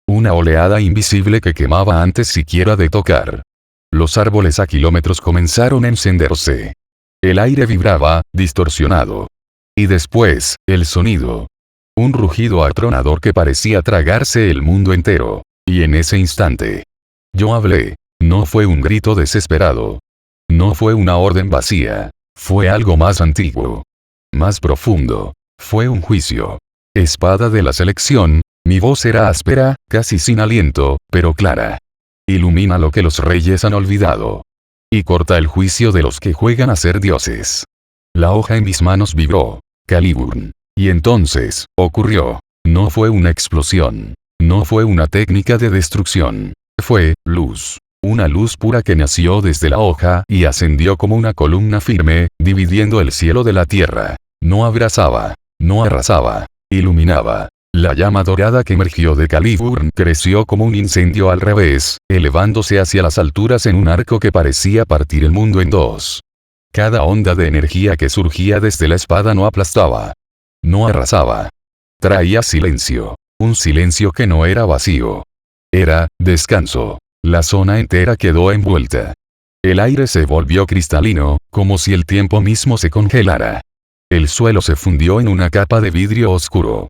Una oleada invisible que quemaba antes siquiera de tocar. Los árboles a kilómetros comenzaron a encenderse. El aire vibraba, distorsionado. Y después, el sonido. Un rugido atronador que parecía tragarse el mundo entero. Y en ese instante. Yo hablé. No fue un grito desesperado. No fue una orden vacía. Fue algo más antiguo. Más profundo. Fue un juicio. Espada de la selección, mi voz era áspera, casi sin aliento, pero clara. Ilumina lo que los reyes han olvidado. Y corta el juicio de los que juegan a ser dioses. La hoja en mis manos vibró. Caliburn. Y entonces, ocurrió. No fue una explosión. No fue una técnica de destrucción. Fue luz. Una luz pura que nació desde la hoja y ascendió como una columna firme, dividiendo el cielo de la tierra. No abrazaba. No arrasaba. Iluminaba. La llama dorada que emergió de Caliburn creció como un incendio al revés, elevándose hacia las alturas en un arco que parecía partir el mundo en dos. Cada onda de energía que surgía desde la espada no aplastaba. No arrasaba. Traía silencio. Un silencio que no era vacío. Era descanso. La zona entera quedó envuelta. El aire se volvió cristalino, como si el tiempo mismo se congelara. El suelo se fundió en una capa de vidrio oscuro.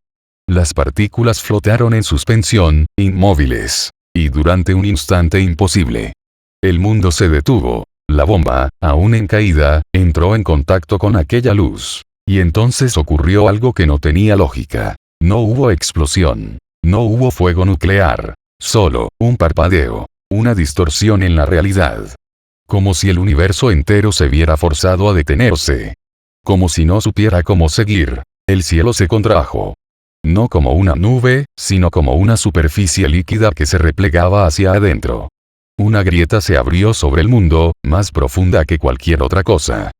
Las partículas flotaron en suspensión, inmóviles. Y durante un instante imposible. El mundo se detuvo. La bomba, aún en caída, entró en contacto con aquella luz. Y entonces ocurrió algo que no tenía lógica. No hubo explosión. No hubo fuego nuclear. Solo, un parpadeo. Una distorsión en la realidad. Como si el universo entero se viera forzado a detenerse. Como si no supiera cómo seguir. El cielo se contrajo. No como una nube, sino como una superficie líquida que se replegaba hacia adentro. Una grieta se abrió sobre el mundo, más profunda que cualquier otra cosa.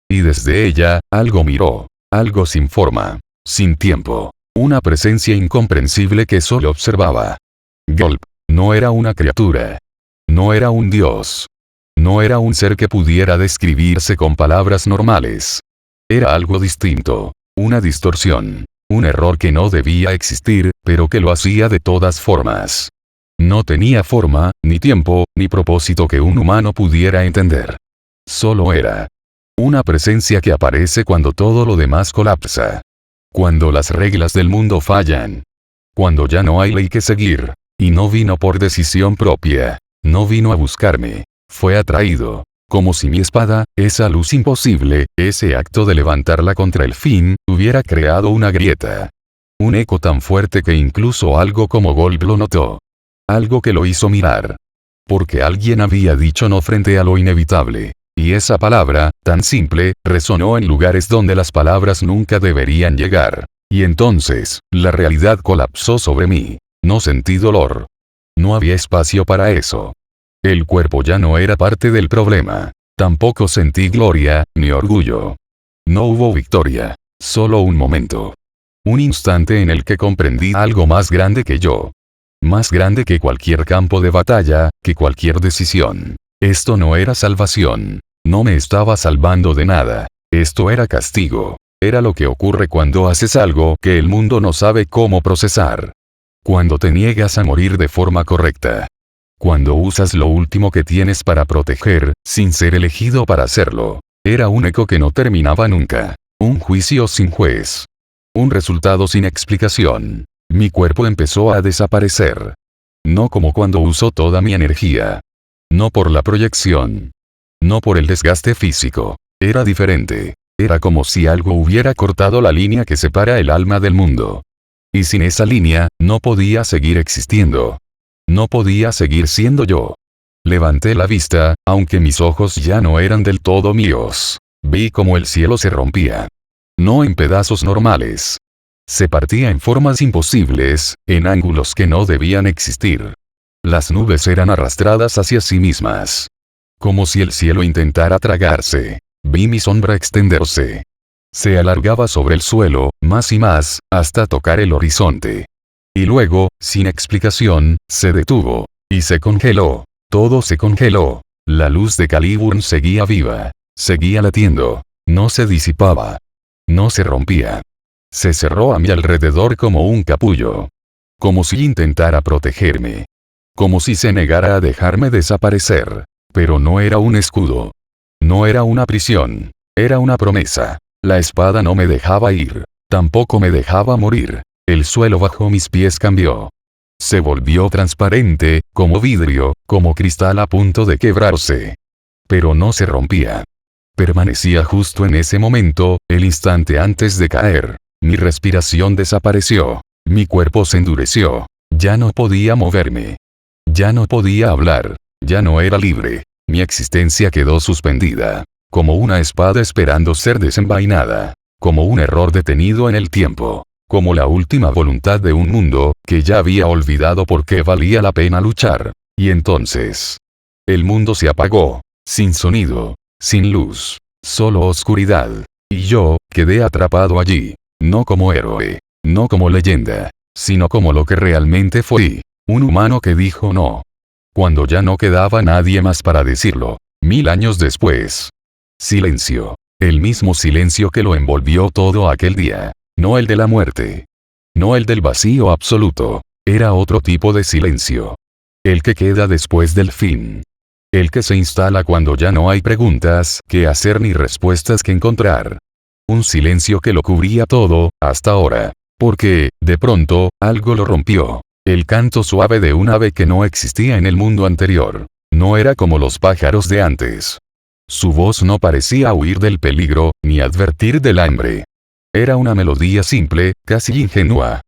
Y desde ella, algo miró. Algo sin forma. Sin tiempo. Una presencia incomprensible que solo observaba. Golp. No era una criatura. No era un dios. No era un ser que pudiera describirse con palabras normales. Era algo distinto. Una distorsión. Un error que no debía existir, pero que lo hacía de todas formas. No tenía forma, ni tiempo, ni propósito que un humano pudiera entender. Solo era. Una presencia que aparece cuando todo lo demás colapsa. Cuando las reglas del mundo fallan. Cuando ya no hay ley que seguir. Y no vino por decisión propia. No vino a buscarme. Fue atraído. Como si mi espada, esa luz imposible, ese acto de levantarla contra el fin, hubiera creado una grieta. Un eco tan fuerte que incluso algo como Golb lo notó. Algo que lo hizo mirar. Porque alguien había dicho no frente a lo inevitable. Y esa palabra, tan simple, resonó en lugares donde las palabras nunca deberían llegar. Y entonces, la realidad colapsó sobre mí. No sentí dolor. No había espacio para eso. El cuerpo ya no era parte del problema. Tampoco sentí gloria, ni orgullo. No hubo victoria. Solo un momento. Un instante en el que comprendí algo más grande que yo. Más grande que cualquier campo de batalla, que cualquier decisión. Esto no era salvación. No me estaba salvando de nada. Esto era castigo. Era lo que ocurre cuando haces algo que el mundo no sabe cómo procesar. Cuando te niegas a morir de forma correcta. Cuando usas lo último que tienes para proteger, sin ser elegido para hacerlo. Era un eco que no terminaba nunca. Un juicio sin juez. Un resultado sin explicación. Mi cuerpo empezó a desaparecer. No como cuando uso toda mi energía. No por la proyección. No por el desgaste físico. Era diferente. Era como si algo hubiera cortado la línea que separa el alma del mundo. Y sin esa línea, no podía seguir existiendo. No podía seguir siendo yo. Levanté la vista, aunque mis ojos ya no eran del todo míos. Vi como el cielo se rompía. No en pedazos normales. Se partía en formas imposibles, en ángulos que no debían existir. Las nubes eran arrastradas hacia sí mismas. Como si el cielo intentara tragarse. Vi mi sombra extenderse. Se alargaba sobre el suelo, más y más, hasta tocar el horizonte. Y luego, sin explicación, se detuvo. Y se congeló. Todo se congeló. La luz de Caliburn seguía viva. Seguía latiendo. No se disipaba. No se rompía. Se cerró a mi alrededor como un capullo. Como si intentara protegerme. Como si se negara a dejarme desaparecer. Pero no era un escudo. No era una prisión. Era una promesa. La espada no me dejaba ir. Tampoco me dejaba morir. El suelo bajo mis pies cambió. Se volvió transparente, como vidrio, como cristal a punto de quebrarse. Pero no se rompía. Permanecía justo en ese momento, el instante antes de caer. Mi respiración desapareció. Mi cuerpo se endureció. Ya no podía moverme. Ya no podía hablar. Ya no era libre. Mi existencia quedó suspendida. Como una espada esperando ser desenvainada. Como un error detenido en el tiempo. Como la última voluntad de un mundo, que ya había olvidado por qué valía la pena luchar. Y entonces. El mundo se apagó. Sin sonido. Sin luz. Solo oscuridad. Y yo, quedé atrapado allí. No como héroe. No como leyenda. Sino como lo que realmente fui. Un humano que dijo no. Cuando ya no quedaba nadie más para decirlo. 1000 años después. Silencio. El mismo silencio que lo envolvió todo aquel día. No el de la muerte. No el del vacío absoluto. Era otro tipo de silencio. El que queda después del fin. El que se instala cuando ya no hay preguntas que hacer ni respuestas que encontrar. Un silencio que lo cubría todo, hasta ahora. Porque, de pronto, algo lo rompió. El canto suave de un ave que no existía en el mundo anterior. No era como los pájaros de antes. Su voz no parecía huir del peligro, ni advertir del hambre. Era una melodía simple, casi ingenua.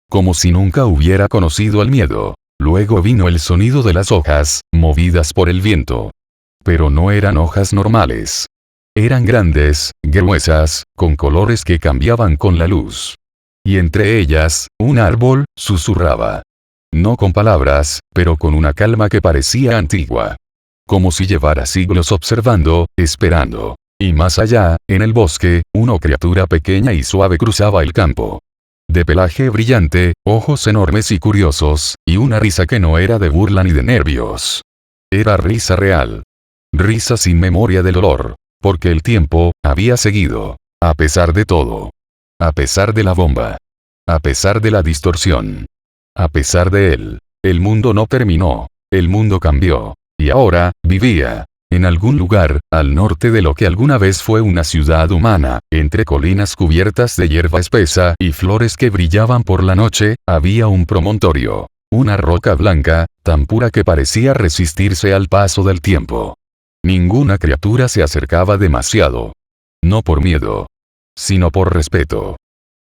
Como si nunca hubiera conocido el miedo. Luego vino el sonido de las hojas, movidas por el viento. Pero no eran hojas normales. Eran grandes, gruesas, con colores que cambiaban con la luz. Y entre ellas, un árbol, susurraba. No con palabras, pero con una calma que parecía antigua. Como si llevara siglos observando, esperando. Y más allá, en el bosque, una criatura pequeña y suave cruzaba el campo. De pelaje brillante, ojos enormes y curiosos, y una risa que no era de burla ni de nervios. Era risa real. Risa sin memoria del dolor. Porque el tiempo, había seguido. A pesar de todo. A pesar de la bomba. A pesar de la distorsión. A pesar de él. El mundo no terminó. El mundo cambió. Y ahora, vivía. En algún lugar, al norte de lo que alguna vez fue una ciudad humana, entre colinas cubiertas de hierba espesa y flores que brillaban por la noche, había un promontorio. Una roca blanca, tan pura que parecía resistirse al paso del tiempo. Ninguna criatura se acercaba demasiado. No por miedo. Sino por respeto.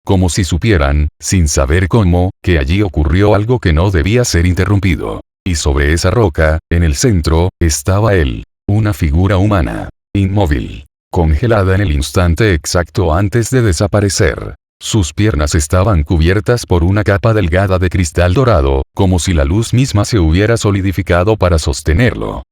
Como si supieran, sin saber cómo, que allí ocurrió algo que no debía ser interrumpido. Y sobre esa roca, en el centro, estaba él. Una figura humana. Inmóvil. Congelada en el instante exacto antes de desaparecer. Sus piernas estaban cubiertas por una capa delgada de cristal dorado, como si la luz misma se hubiera solidificado para sostenerlo.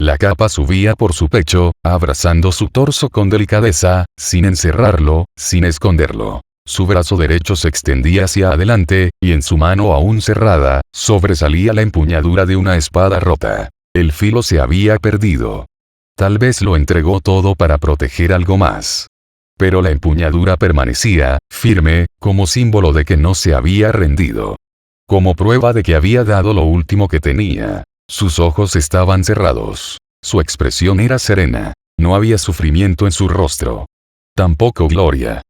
La capa subía por su pecho, abrazando su torso con delicadeza, sin encerrarlo, sin esconderlo. Su brazo derecho se extendía hacia adelante, y en su mano aún cerrada, sobresalía la empuñadura de una espada rota. El filo se había perdido. Tal vez lo entregó todo para proteger algo más. Pero la empuñadura permanecía, firme, como símbolo de que no se había rendido. Como prueba de que había dado lo último que tenía. Sus ojos estaban cerrados. Su expresión era serena. No había sufrimiento en su rostro. Tampoco gloria.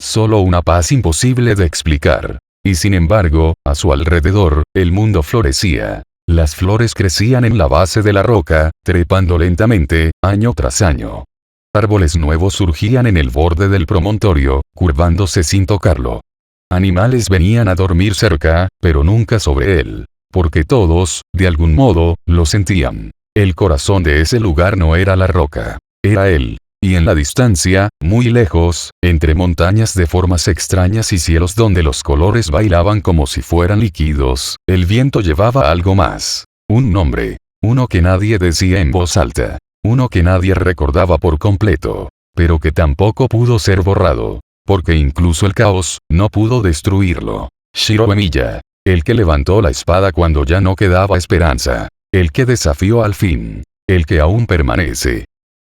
Solo una paz imposible de explicar. Y sin embargo, a su alrededor, el mundo florecía. Las flores crecían en la base de la roca, trepando lentamente, año tras año. Árboles nuevos surgían en el borde del promontorio, curvándose sin tocarlo. Animales venían a dormir cerca, pero nunca sobre él. Porque todos, de algún modo, lo sentían. El corazón de ese lugar no era la roca. Era él. Y en la distancia, muy lejos, entre montañas de formas extrañas y cielos donde los colores bailaban como si fueran líquidos, el viento llevaba algo más. Un nombre. Uno que nadie decía en voz alta. Uno que nadie recordaba por completo. Pero que tampoco pudo ser borrado. Porque incluso el caos, no pudo destruirlo. Shiro Emiya. El que levantó la espada cuando ya no quedaba esperanza. El que desafió al fin. El que aún permanece.